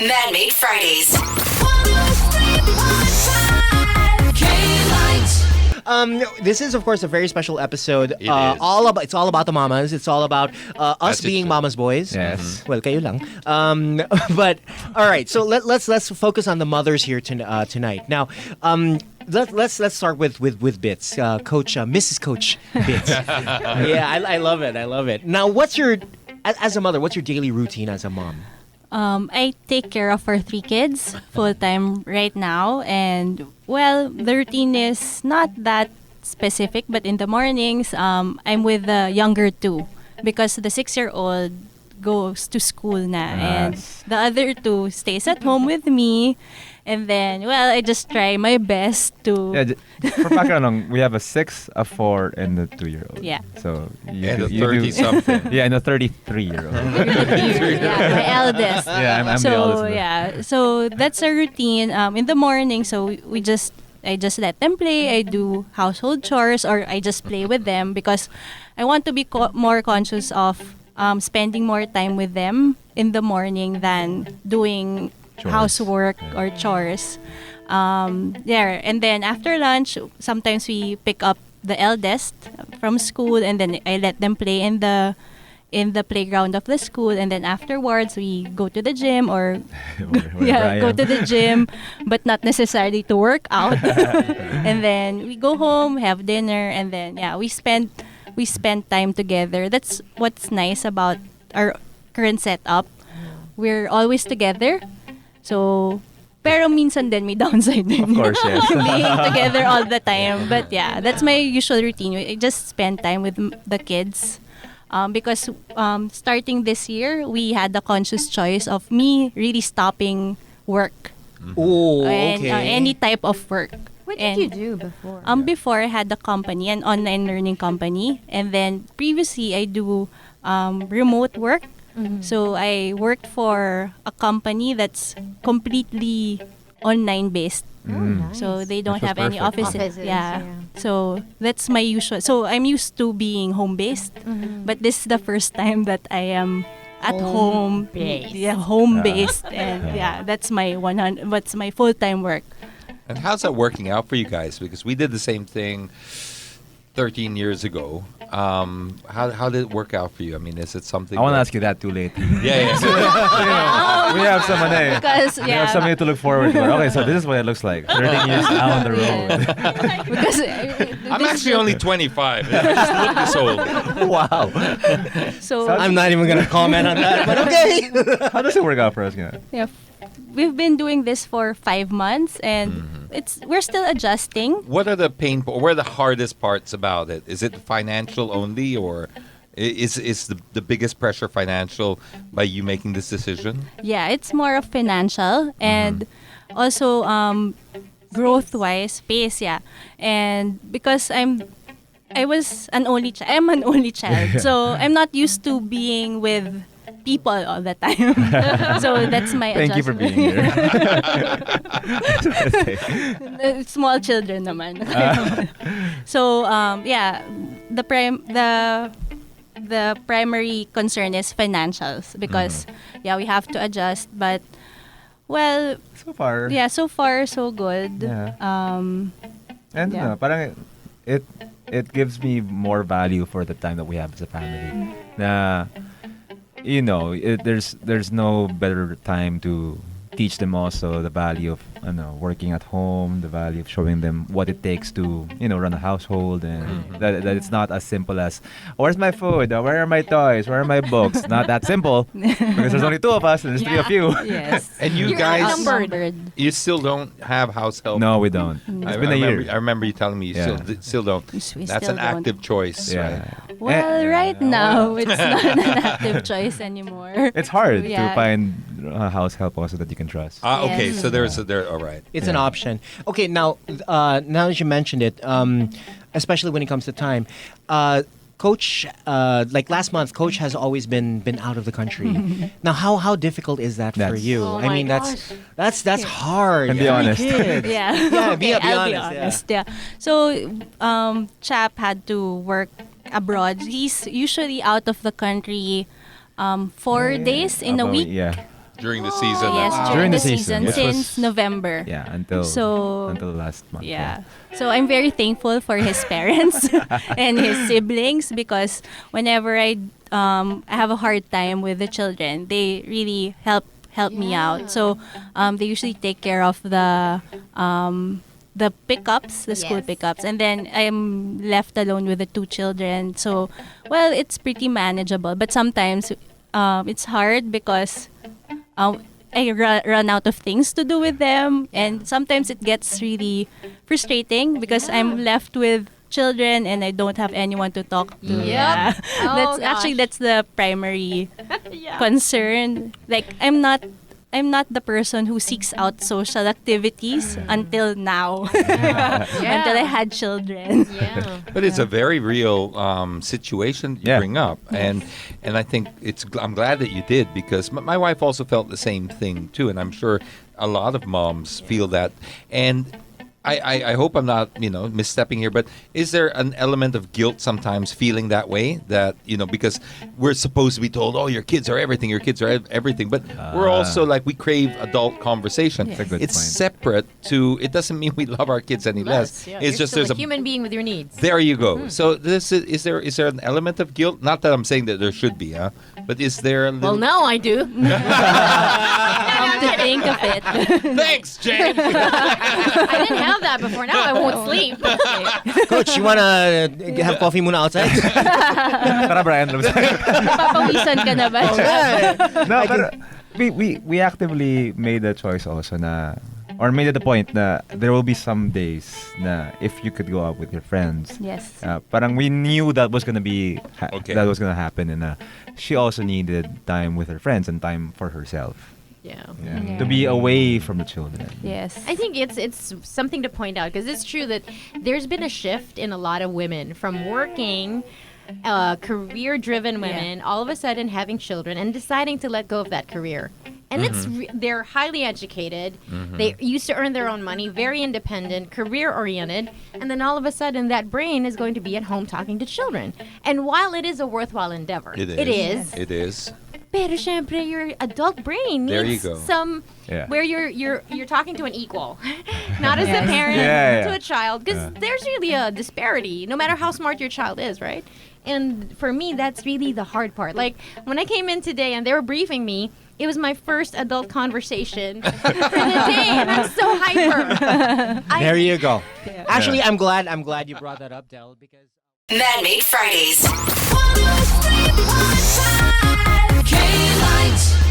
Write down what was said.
Man-Made Fridays. This is, of course, a very special episode. It is. It's all about the mamas. It's all about us That's being true. mamas boys. Yes. Well, kayo lang. But all right. So let's focus on the mothers here tonight. Now, let's start with Bits, Coach, Mrs. Coach Bits. Yeah, I love it. I love it. Now, as a mother, what's your daily routine as a mom? I take care of our 3 kids full time right now, and well, the routine is not that specific, but in the mornings, I'm with the younger 2 because the 6-year-old goes to school na, and the other 2 stays at home with me. And then, well, I just try my best to... Yeah, for background, we have a 6, a 4, and a 2-year-old. Yeah. So And a 30-something. Yeah, and a 33-year-old. yeah, my eldest. Yeah, I'm so the eldest. yeah, so that's a routine. In the morning, so I just let them play. I do household chores, or I just play with them because I want to be more conscious of spending more time with them in the morning than doing Chores. housework or chores. There, and then after lunch, sometimes we pick up the eldest from school, and then I let them play in the playground of the school, and then afterwards we go to the gym or go to the gym, but not necessarily to work out. And then we go home, have dinner, and then we spend time together. That's what's nice about our current setup. We're always together. So, pero minsan din may downside din. Of course, yes. Being together all the time. But yeah, that's my usual routine. I just spend time with the kids. Because starting this year, we had the conscious choice of me really stopping work. Oh, And okay. any type of work. What did you do before? Before I had a company, an online learning company. And then previously, I do remote work. So I worked for a company that's completely online based. Nice. So they don't Which was have any perfect. offices. Offices, Yeah. yeah. So that's my usual. So I'm used to being home based, but this is the first time that I am at home. Home-based. Yeah, home based, and that's my 100. What's my full time work? And how's that working out for you guys? Because we did the same thing 13 years ago. How did it work out for you? I mean, is it something? I want to that- ask you that too late. Yeah. We have someone Because We have something to look forward to. Okay, so this is what it looks like. 13 years down the road. Because I'm actually only 25. I just look this old. Wow. so I'm not even gonna comment on that, but okay. How does it work out for us? Yeah. yeah, we've been doing this for 5 months, and we're still adjusting. What are the what are the hardest parts about it? Is it financial only, or is the biggest pressure financial by you making this decision? Yeah, it's more of financial and also growth-wise, pace, yeah. And because I'm an only child, so I'm not used to being with people all the time. So that's my Thank you for adjustment. being here. Small children naman. So the primary concern is financials because we have to adjust, but well, So far. so far so good. Yeah. And Yeah. parang it gives me more value for the time that we have as a family. Na there's no better time to teach them also the value of working at home, the value of showing them what it takes to run a household, and that it's not as simple as where's my food, where are my toys, where are my books. Not that simple because there's only 2 of us and there's 3 of you. Yes. And you You're guys, outnumbered. you still don't have house help. No, we don't. It's been a year. I remember you telling me you Yeah. still don't. We That's still an active choice, Yeah. right? Well, right now it's not an active choice anymore. It's hard to Yeah. find house help also that you can trust. Okay, Yes. so all right. It's an option. Okay, now that you mentioned it, especially when it comes to time, Coach, like last month, Coach has always been out of the country. Now, how difficult is that for That's- you? Oh I my mean, gosh. that's hard. And be Three honest. kids. Yeah. Yeah, be Okay, I'll honest, be yeah. honest. Yeah. So, Chap had to work abroad. He's usually out of the country 4 days in a About- week. Yeah. during the season. Yes, Wow. during the During the season, season. It was- since November. Yeah, until So- last month. Yeah. So I'm very thankful for his parents and his siblings, because whenever I have a hard time with the children, they really help me out. So they usually take care of the pickups, the school Yes. pickups, and then I'm left alone with the two children. So, well, it's pretty manageable, but sometimes it's hard because I run out of things to do with them, and sometimes it gets really frustrating because I'm left with children and I don't have anyone to talk to. Yep. Yeah. Oh, That's the primary concern. Like I'm not the person who seeks out social activities until now. Until I had children. Yeah. But it's a very real situation you Yeah. bring up, and I think I'm glad that you did, because my wife also felt the same thing too, and I'm sure a lot of moms feel that. And I hope I'm not misstepping here, but is there an element of guilt sometimes feeling that way, that because we're supposed to be told, oh, your kids are everything, but we're also like, we crave adult conversation. That's a good It's point. separate to, it doesn't mean we love our kids any less. Yeah. It's You're just still there's a human being with your needs. There you go. So this is there an element of guilt? Not that I'm saying that there should be, but is there a little... Well, now I do. Come to think of it. Thanks, Jane. I didn't have that before. Now I won't sleep. Coach, you wanna have coffee muna outside? Tara, Brian. Papawisan ka na ba? No, but we actively made the choice also or made it the point na there will be some days na if you could go out with your friends. Yes. Parang we knew that was gonna be Okay. that was gonna happen, and she also needed time with her friends and time for herself. Yeah. Yeah. To be away from the children. Yes. I think it's something to point out, because it's true that there's been a shift in a lot of women from working, career-driven women, all of a sudden having children and deciding to let go of that career. And they're highly educated. They used to earn their own money, very independent, career-oriented, and then all of a sudden that brain is going to be at home talking to children. And while it is a worthwhile endeavor, It is. It is. pero syempre your adult brain There you needs go. some Yeah. where you're talking to an equal, not as a Yes. parent Yeah, to yeah. a child, because there's really a disparity no matter how smart your child is, right? And for me, that's really the hard part. Like when I came in today and they were briefing me, it was my first adult conversation for the day, and I'm so hyper. There you go. Yeah. Actually, I'm glad you brought that up, Del, because Man-Made Fridays. 103.5 KLITE.